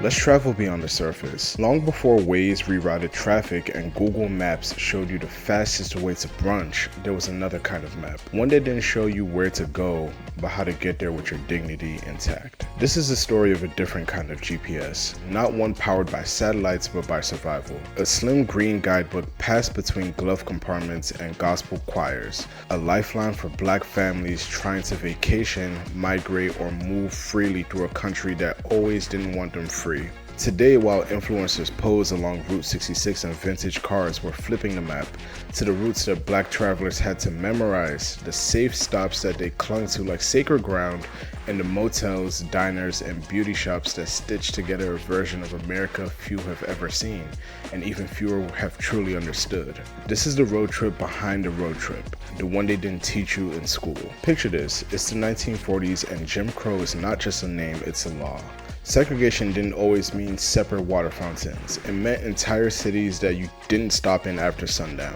Let's travel beyond the surface. Long before Waze rerouted traffic and Google Maps showed you the fastest way to brunch, there was another kind of map. One that didn't show you where to go, but how to get there with your dignity intact. This is the story of a different kind of GPS, not one powered by satellites but by survival. A slim green guidebook passed between glove compartments and gospel choirs, a lifeline for Black families trying to vacation, migrate, or move freely through a country that always didn't want them free. Today, while influencers pose along Route 66 and vintage cars were flipping the map to the routes that Black travelers had to memorize, the safe stops that they clung to like sacred ground, and the motels, diners, and beauty shops that stitched together a version of America few have ever seen, and even fewer have truly understood. This is the road trip behind the road trip, the one they didn't teach you in school. Picture this, it's the 1940s and Jim Crow is not just a name, it's a law. Segregation didn't always mean separate water fountains. It meant entire cities that you didn't stop in after sundown.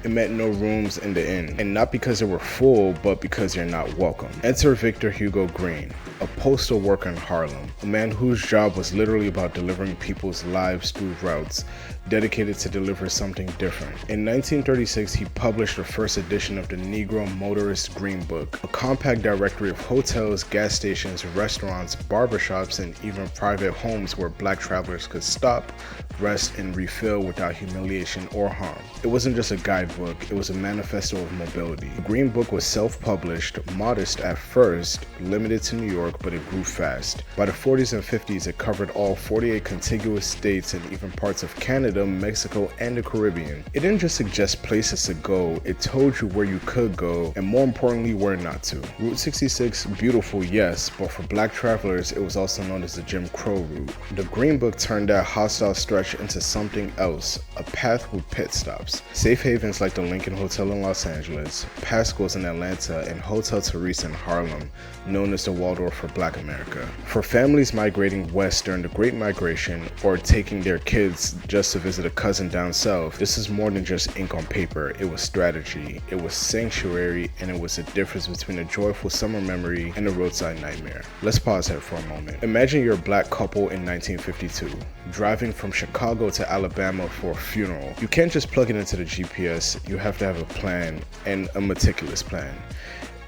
It meant no rooms in the inn, and not because they were full, but because you're not welcome. Enter Victor Hugo Green, a postal worker in Harlem, a man whose job was literally about delivering people's lives through routes dedicated to deliver something different. In 1936, he published the first edition of the Negro Motorist Green Book, a compact directory of hotels, gas stations, restaurants, barbershops, and even private homes where Black travelers could stop, rest, and refill without humiliation or harm. It wasn't just a guidebook, it was a manifesto of mobility. The Green Book was self-published, modest at first, limited to New York, but it grew fast. By the 40s and 50s, it covered all 48 contiguous states and even parts of Canada, Mexico, and the Caribbean. It didn't just suggest places to go, it told you where you could go, and more importantly, where not to. Route 66, beautiful, yes, but for Black travelers, it was also known as the Jim Crow route. The Green Book turned that hostile stretch into something else, a path with pit stops. Safe havens like the Lincoln Hotel in Los Angeles, Pasco's in Atlanta, and Hotel Teresa in Harlem, known as the Waldorf for Black America. For families migrating west during the Great Migration, or taking their kids just to visit a cousin down south, this is more than just ink on paper. It was strategy, it was sanctuary, and it was the difference between a joyful summer memory and a roadside nightmare. Let's pause here for a moment. Imagine you're a Black couple in 1952, driving from Chicago to Alabama for a funeral. You can't just plug it into the GPS, you have to have a plan, and a meticulous plan.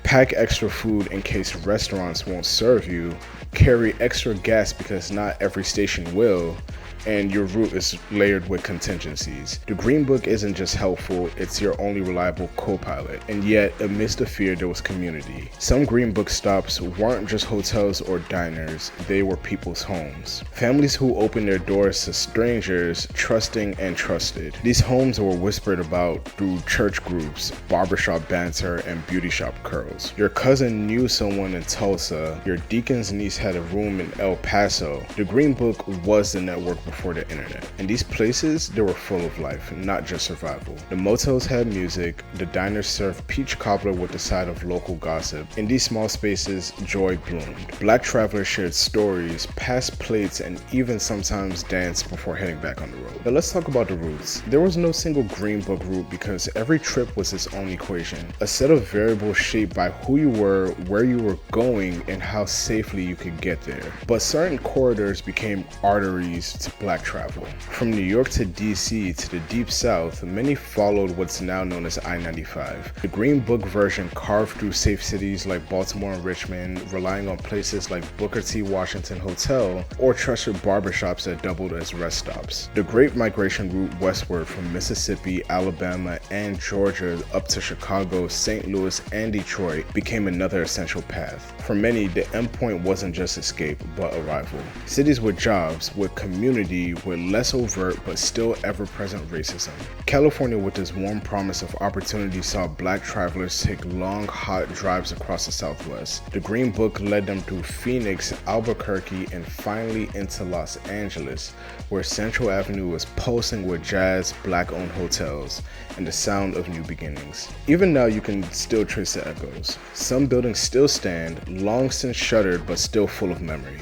Pack extra food in case restaurants won't serve you, carry extra gas because not every station will, and your route is layered with contingencies. The Green Book isn't just helpful, it's your only reliable co-pilot. And yet, amidst the fear, there was community. Some Green Book stops weren't just hotels or diners, they were people's homes. Families who opened their doors to strangers, trusting and trusted. These homes were whispered about through church groups, barbershop banter, and beauty shop curls. Your cousin knew someone in Tulsa, your deacon's niece had a room in El Paso. The Green Book was the network before the internet. In these places, they were full of life, not just survival. The motels had music, the diners served peach cobbler with the side of local gossip. In these small spaces, joy bloomed. Black travelers shared stories, passed plates, and even sometimes danced before heading back on the road. But let's talk about the routes. There was no single Green Book route because every trip was its own equation, a set of variables shaped by who you were, where you were going, and how safely you could get there. But certain corridors became arteries to Black travel. From New York to DC to the Deep South, many followed what's now known as I-95. The Green Book version carved through safe cities like Baltimore and Richmond, relying on places like Booker T. Washington Hotel or trusted barbershops that doubled as rest stops. The Great Migration route westward from Mississippi, Alabama, and Georgia up to Chicago, St. Louis, and Detroit became another essential path. For many, the endpoint wasn't just escape, but arrival. Cities with jobs, with community, with less overt but still ever-present racism. California, with its warm promise of opportunity, saw Black travelers take long, hot drives across the Southwest. The Green Book led them through Phoenix, Albuquerque, and finally into Los Angeles, where Central Avenue was pulsing with jazz, Black-owned hotels, and the sound of new beginnings. Even now, you can still trace the echoes. Some buildings still stand, long since shuttered but still full of memory.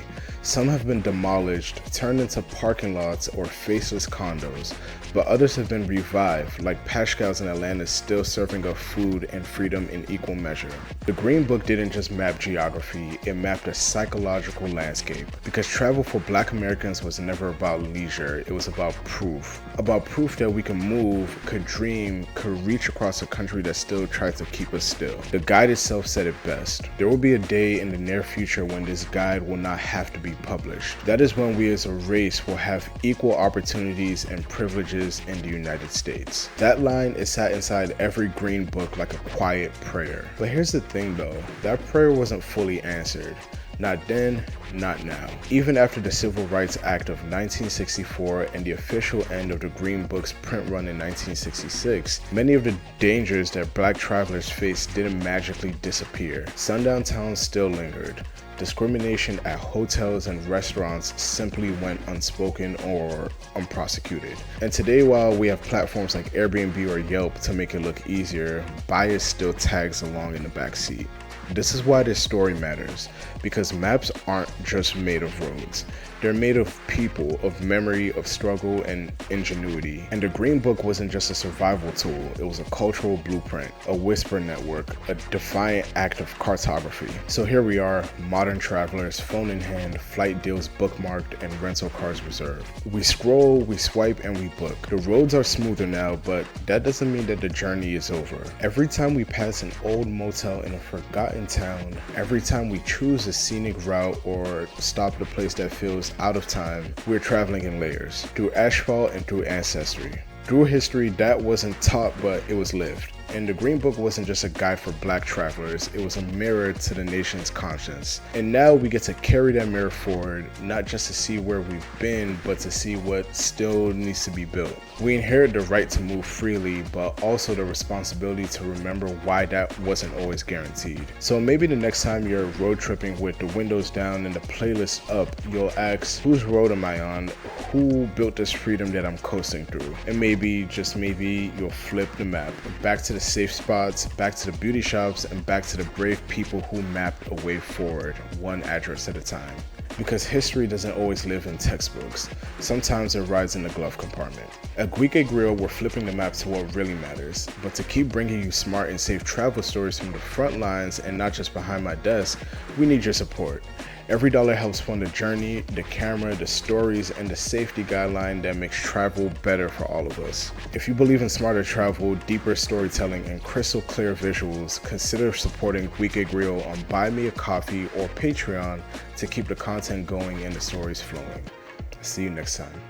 Some have been demolished, turned into parking lots or faceless condos, but others have been revived, like Pascal's in Atlanta still serving up food and freedom in equal measure. The Green Book didn't just map geography, it mapped a psychological landscape, because travel for Black Americans was never about leisure, it was about proof that we can move, could dream, could reach across a country that still tried to keep us still. The guide itself said it best. There will be a day in the near future when this guide will not have to be published. That is when we as a race will have equal opportunities and privileges in the United States. That line is sat inside every Green Book like a quiet prayer. But here's the thing though, that prayer wasn't fully answered. Not then, not now. Even after the Civil Rights Act of 1964 and the official end of the Green Book's print run in 1966, many of the dangers that Black travelers faced didn't magically disappear. Sundown towns still lingered. Discrimination at hotels and restaurants simply went unspoken or unprosecuted. And today, while we have platforms like Airbnb or Yelp to make it look easier, bias still tags along in the backseat. This is why this story matters, because maps aren't just made of roads. They're made of people, of memory, of struggle, and ingenuity. And the Green Book wasn't just a survival tool, it was a cultural blueprint, a whisper network, a defiant act of cartography. So here we are, modern travelers, phone in hand, flight deals bookmarked, and rental cars reserved. We scroll, we swipe, and we book. The roads are smoother now, but that doesn't mean that the journey is over. Every time we pass an old motel in a forgotten town, every time we choose a scenic route or stop at a place that feels out of time, we're traveling in layers, through asphalt and through ancestry. Through history that wasn't taught, but it was lived. And the Green Book wasn't just a guide for Black travelers, it was a mirror to the nation's conscience. And now we get to carry that mirror forward, not just to see where we've been, but to see what still needs to be built. We inherit the right to move freely, but also the responsibility to remember why that wasn't always guaranteed. So maybe the next time you're road tripping with the windows down and the playlist up, you'll ask, whose road am I on? Who built this freedom that I'm coasting through? And maybe, just maybe, you'll flip the map back to the safe spots, back to the beauty shops, and back to the brave people who mapped a way forward, one address at a time. Because history doesn't always live in textbooks. Sometimes it rides in the glove compartment. At GUIKE Griot, we're flipping the map to what really matters. But to keep bringing you smart and safe travel stories from the front lines and not just behind my desk, we need your support. Every dollar helps fund the journey, the camera, the stories, and the safety guideline that makes travel better for all of us. If you believe in smarter travel, deeper storytelling, and crystal clear visuals, consider supporting GUIKE Griot on Buy Me a Coffee or Patreon to keep the content going and the stories flowing. See you next time.